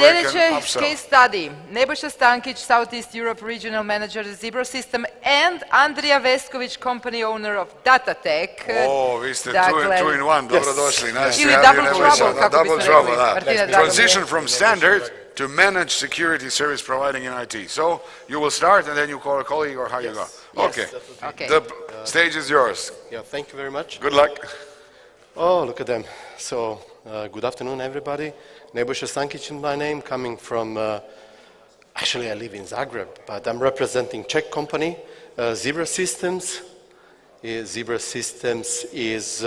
Sljedeće upsell. case study. Nebojša Stankić, Southeast Europe Regional Manager Zebra System and Andrija Vesković, company owner of Datatek. Vi ste Dakle, two in one, dobrodošli. Nice Ili to have double you, trouble, Nebojša. kako Double biste trouble, rekli. da. Martina, drago mi je. Transition from standard to managed security service providing in IT. So you will start and then you call a colleague, or how you go? Okay. Okay. The stage is yours. Yeah, thank you very much. Good luck. Oh, look at them. So, good afternoon, everybody. Nebojša Stankić is my name, coming from, actually I live in Zagreb, but I'm representing Czech company, Zebra Systems. Zebra Systems is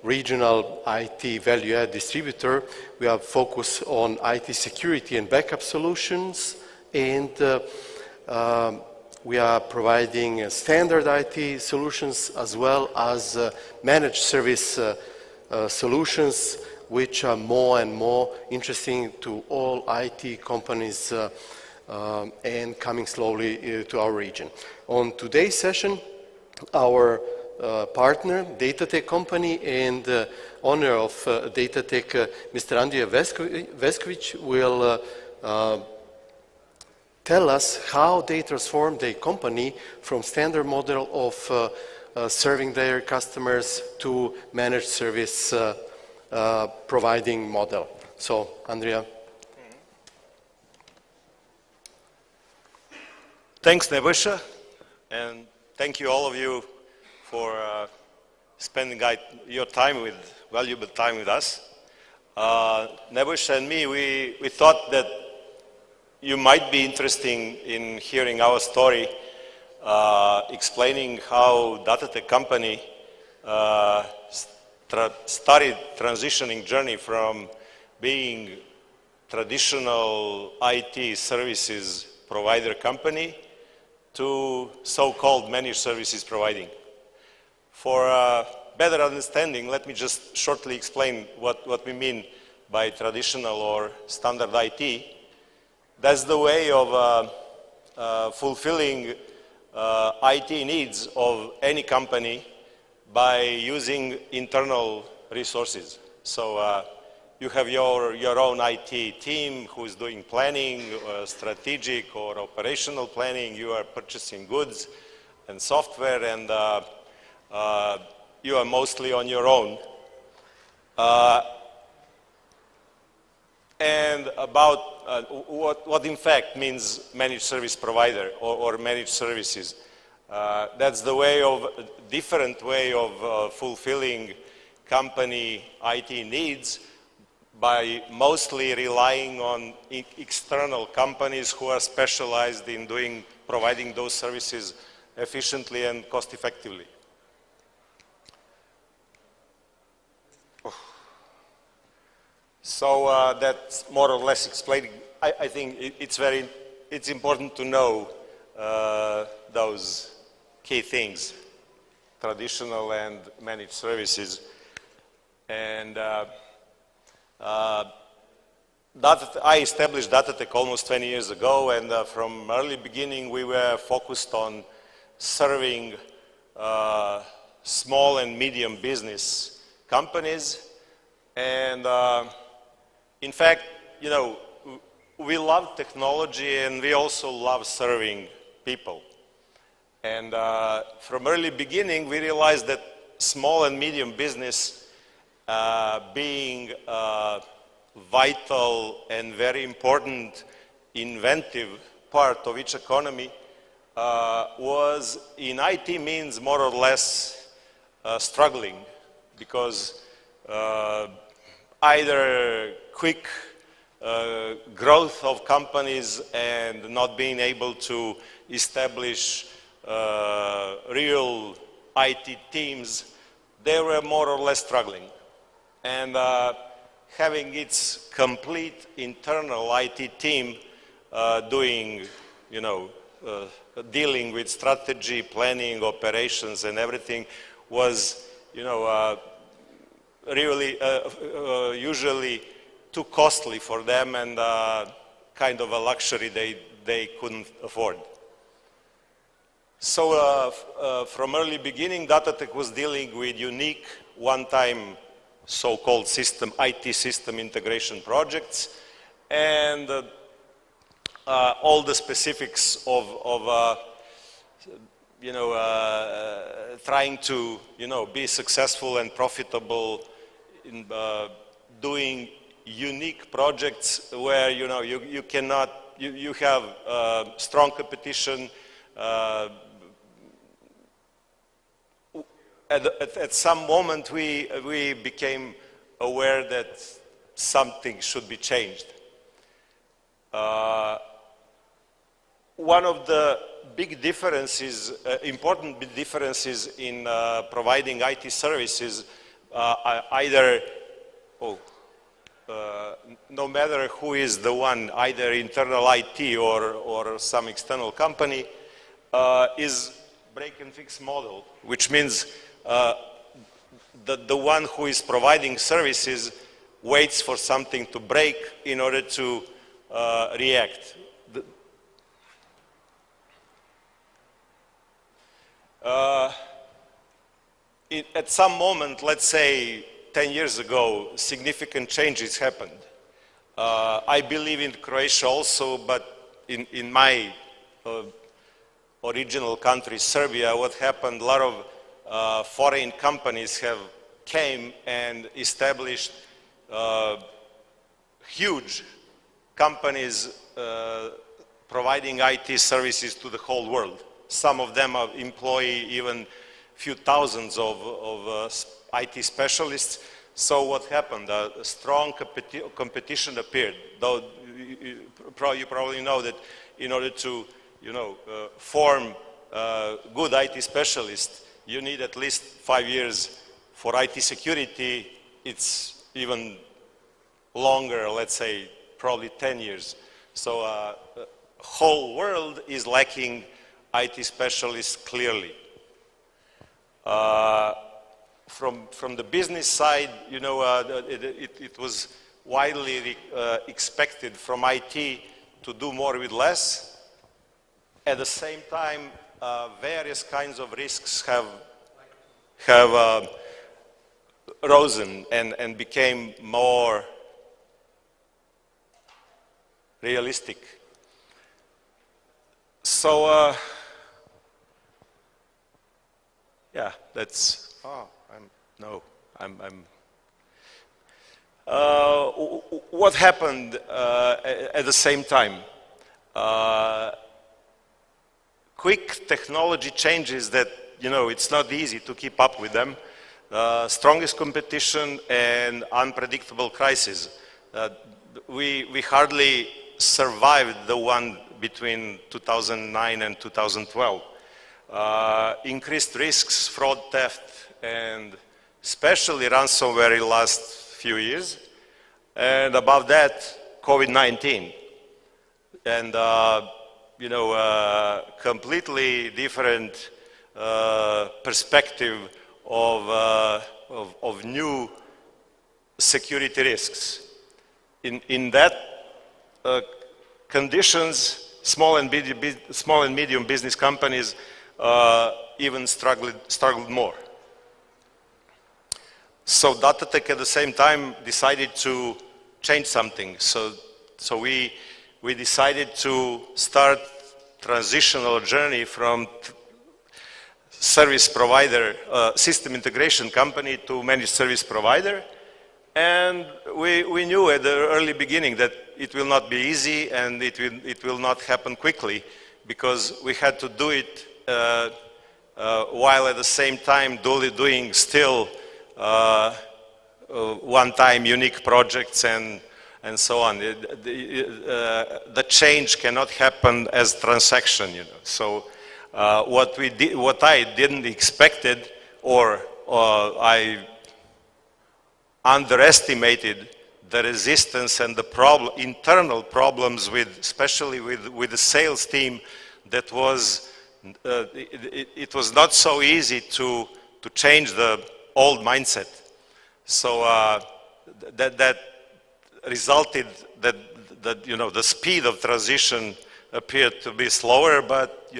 regional IT value-add distributor. We are focused on IT security and backup solutions, and we are providing standard IT solutions as well as managed service solutions, which are more and more interesting to all IT companies and coming slowly to our region. On today's session, our partner, Datatek company, and owner of Datatek, Mr. Andrija Vesković, will tell us how they transform their company from standard model of serving their customers to managed service providing model. So, Andrija. Thanks, Nebojša, and thank you all of you for spending your time valuable time with us. Nebojša and me, we thought that you might be interested in hearing our story, explaining how Datatek company started transitioning journey from being traditional IT services provider company to so-called managed services providing. For better understanding, let me just shortly explain what we mean by traditional or standard IT. That's the way of fulfilling IT needs of any company by using internal resources. So you have your own IT team who is doing planning, strategic or operational planning. You are purchasing goods and software, and you are mostly on your own. And about what in fact means managed service provider or managed services. That's the different way of fulfilling company IT needs by mostly relying on external companies who are specialized in providing those services efficiently and cost effectively. So that's more or less explaining. I think it's important to know those key things, traditional and managed services. And I established Datatek almost 20 years ago, and from early beginning we were focused on serving small and medium business companies. And in fact, you know, we love technology and we also love serving people. And from early beginning, we realized that small and medium business being a vital and very important inventive part of each economy was in IT means more or less struggling, because either quick growth of companies and not being able to establish real IT teams, they were more or less struggling. And having its complete internal IT team doing, you know, dealing with strategy, planning, operations, and everything was, you know, really usually too costly for them, and kind of a luxury they couldn't afford. So from early beginning, Datatek was dealing with unique one-time so-called IT system integration projects, and all the specifics of trying to, be successful and profitable in doing unique projects where, you cannot, you have strong competition. At some moment, we became aware that something should be changed. One of the big differences, important big differences in providing IT services, no matter who is the one, either internal IT or some external company, is break and fix model, which means the one who is providing services waits for something to break in order to react. At some moment, let's say 10 years ago, significant changes happened. I believe in Croatia also, but in my original country, Serbia, what happened, a lot of foreign companies came and established huge companies providing IT services to the whole world. Some of them employ even few thousands of IT specialists. So what happened? A strong competition appeared. Though you probably know that in order to form good IT specialists, you need at least 5 years. For IT security, it's even longer, let's say probably 10 years. So the whole world is lacking IT specialists clearly. From the business side, it was widely expected from IT to do more with less. At the same time, various kinds of risks have risen and became more realistic. So, yeah, that's. What happened at the same time? Quick technology changes that, it's not easy to keep up with them. Strongest competition and unpredictable crisis. We hardly survived the one between 2009 and 2012. Increased risks, fraud, theft, and especially ransomware in the last few years. And above that, COVID-19. And, completely different perspective of new security risks. In that conditions, small and medium business companies even struggled more. So Datatek at the same time decided to change something. So we decided to start transitional journey from service provider, system integration company to managed service provider. And we knew at the early beginning that it will not be easy and it will not happen quickly, because we had to do it while at the same time doing still one-time unique projects and so on. The change cannot happen as transaction, So what I didn't expected, or I underestimated the resistance and the internal problems especially with the sales team. That was it was not so easy to change the old mindset. So that resulted that the speed of transition appeared to be slower, but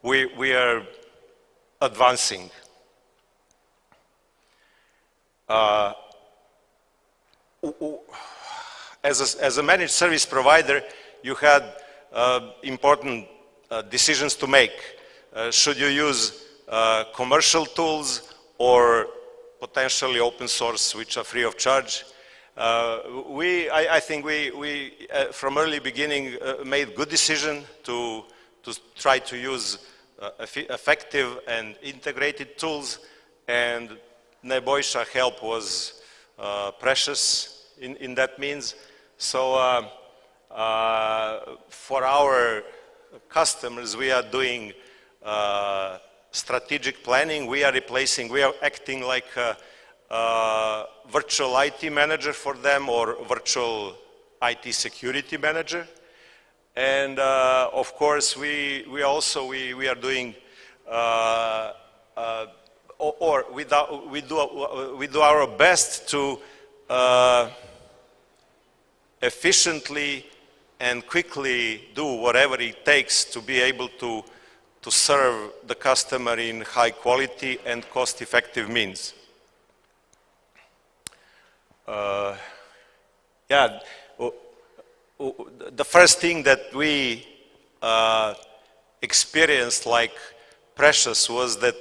we are advancing. as a managed service provider, you had important decisions to make. Should you use commercial tools or potentially open source, which are free of charge? I think we from early beginning made good decision to try to use effective and integrated tools, and Nebojša help was precious in that means. So for our customers, we are doing strategic planning. We are acting like a virtual IT manager for them, or virtual IT security manager. And of course, we are doing, we do our best to efficiently and quickly do whatever it takes to be able to serve the customer in high quality and cost-effective means. The first thing that we experienced like precious was that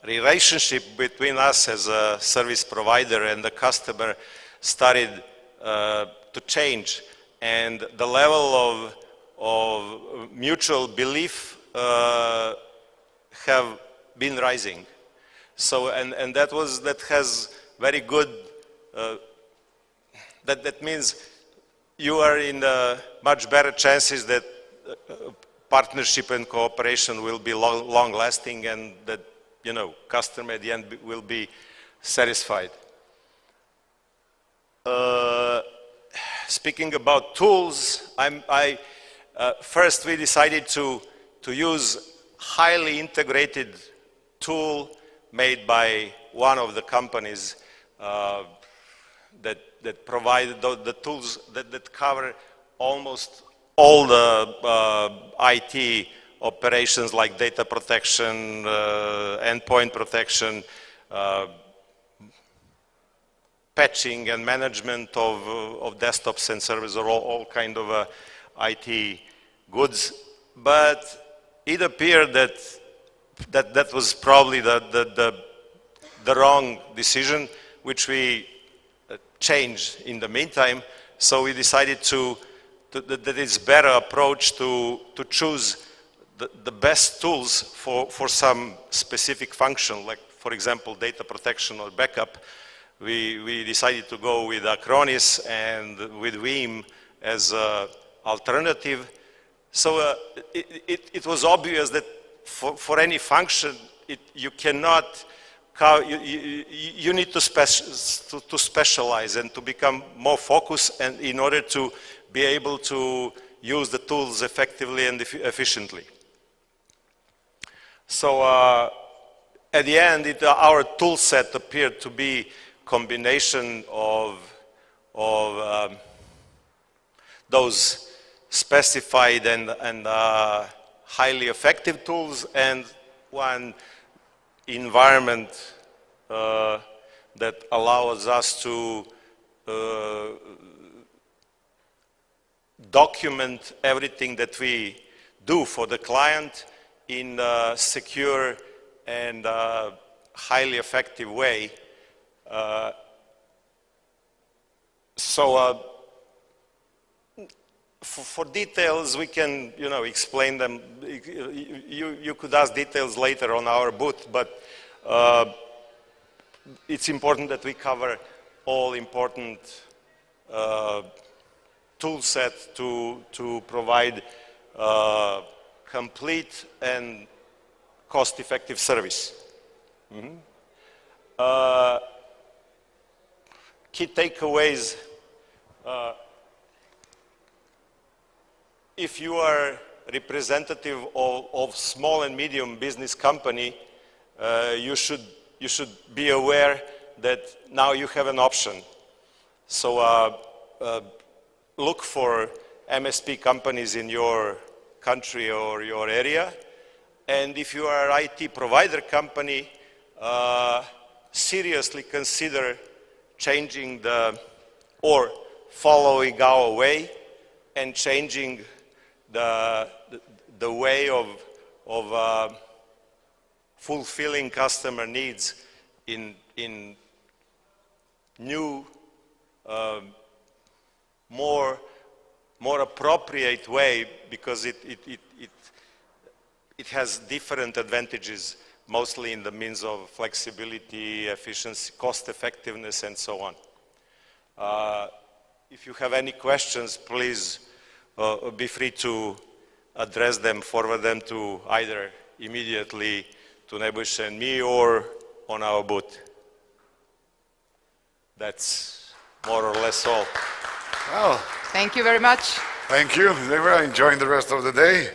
relationship between us as a service provider and the customer started to change, and the level of mutual belief have been rising. So and that has very good. That means you are in much better chances that partnership and cooperation will be long-lasting, and that customer at the end will be satisfied. Speaking about tools, first we decided to use highly integrated tool made by one of the companies that provide the tools that cover almost all the IT operations, like data protection, endpoint protection, patching and management of desktops and servers, or all kind of IT goods. But it appeared that was probably the wrong decision, which we changed in the meantime. So we decided that it's better approach to choose the best tools for some specific function, like for example data protection or backup. We decided to go with Acronis and with Veeam as an alternative. So it was obvious that for any function, you cannot. You need to specialize and to become more focused, and in order to be able to use the tools effectively and efficiently. So at the end, our tool set appeared to be combination of those specified and highly effective tools, and one environment that allows us to document everything that we do for the client in a secure and highly effective way. For details, we can, explain them. You could ask details later on our booth, but it's important that we cover all important tool set to provide complete and cost-effective service. Key takeaways. If you are representative of small and medium business company, you should be aware that now you have an option. So look for MSP companies in your country or your area, and if you are an IT provider company, seriously consider changing or following our way and changing the way of fulfilling customer needs in new, more appropriate way, because it has different advantages, mostly in the means of flexibility, efficiency, cost effectiveness, and so on. If you have any questions, please be free to address them, forward them to either immediately to Nebojša and me or on our booth. That's more or less all. Well, Thank you very much. thank you. They were enjoying the rest of the day.